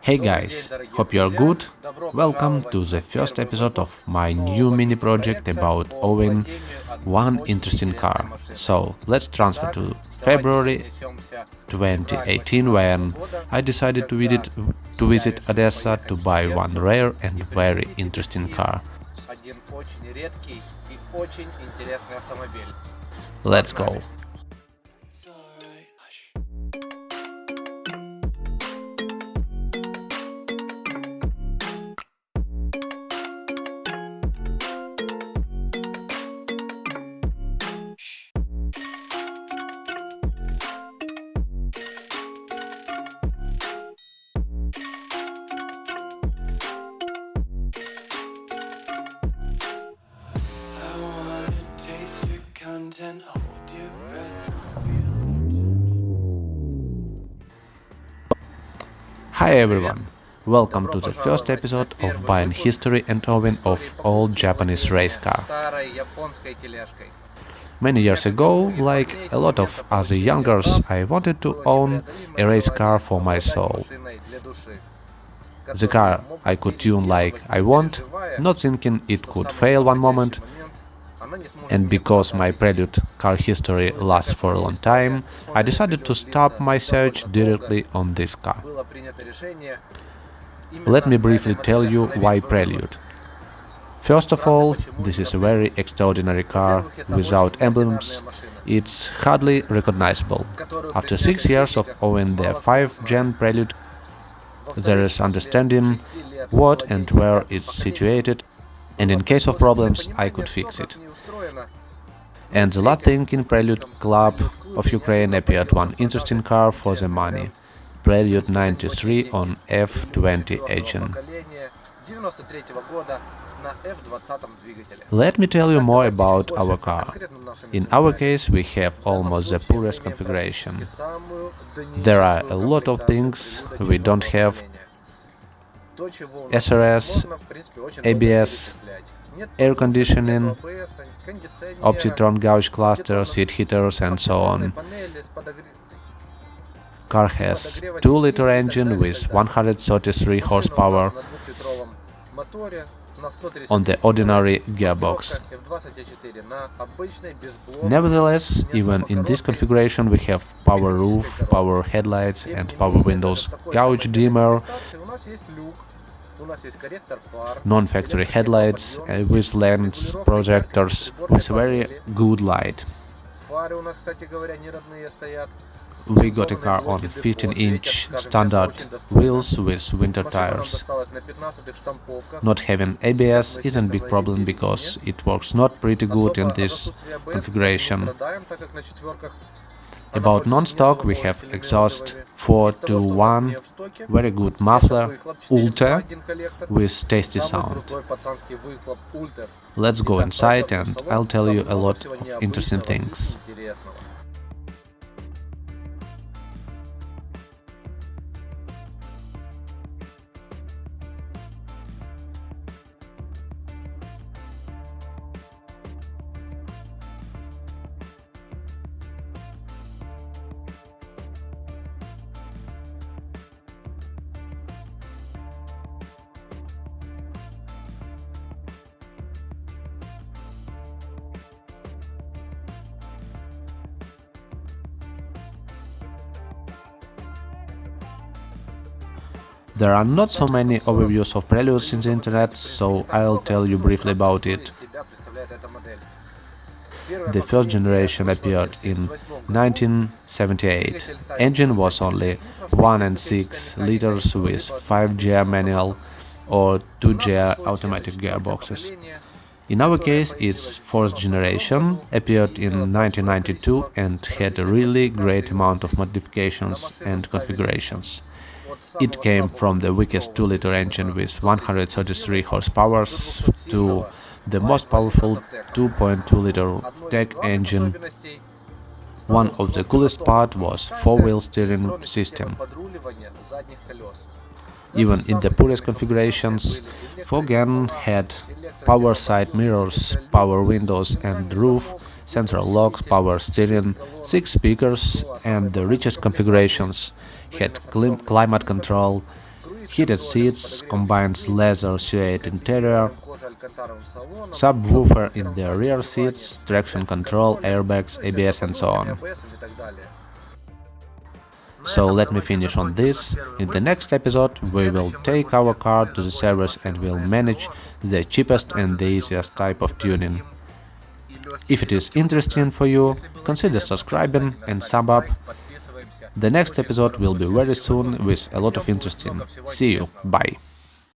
Hey guys, hope you're good. Welcome to the first episode of my new mini project about owning one interesting car. So let's transfer to February 2018 when I decided to visit Odessa to buy one rare and very interesting car. Let's go. Hi everyone, welcome to the first episode of buying history and owning of old Japanese race car. Many years ago, like a lot of other youngers, I wanted to own a race car for my soul. The car I could tune like I want, not thinking it could fail one moment. And because my Prelude car history lasts for a long time, I decided to start my search directly on this car. Let me briefly tell you why Prelude. First of all, this is a very extraordinary car. Without emblems, it's hardly recognizable. After 6 years of owning the 5th-gen Prelude, there is understanding what and where it's situated, and in case of problems, I could fix it. And the last thing, in Prelude Club of Ukraine appeared one interesting car for the money, Prelude 93 on F20 engine. Let me tell you more about our car. In our case, we have almost the purest configuration. There are a lot of things we don't have: SRS, ABS, air conditioning, Optitron gauge cluster, seat heaters and so on. Car has 2-liter engine with 133 horsepower on the ordinary gearbox. Nevertheless, even in this configuration we have power roof, power headlights and power windows, gauge dimmer, non-factory headlights with lens projectors with very good light. We got a car on 15-inch standard wheels with winter tires. Not having ABS isn't a big problem because it works not pretty good in this configuration. About non-stock, we have exhaust 421, very good muffler, Ultra, with tasty sound. Let's go inside and I'll tell you a lot of interesting things. There are not so many overviews of Preludes in the internet, so I'll tell you briefly about it. The first generation appeared in 1978. Engine was only 1.6 liters with 5-gear manual or 2-gear automatic gearboxes. In our case, its fourth generation appeared in 1992 and had a really great amount of modifications and configurations. It came from the weakest 2-liter engine with 133 horsepower to the most powerful 2.2-liter tech engine. One of the coolest part was 4-wheel steering system. Even in the poorest configurations, Fogan had power side mirrors, power windows and roof, central locks, power steering, 6 speakers, and the richest configurations had climate control, heated seats, combined leather suede interior, subwoofer in the rear seats, traction control, airbags, ABS and so on. So let me finish on this. In the next episode we will take our car to the service and will manage the cheapest and the easiest type of tuning. If it is interesting for you, consider subscribing and sub up. The next episode will be very soon with a lot of interesting. See you, bye!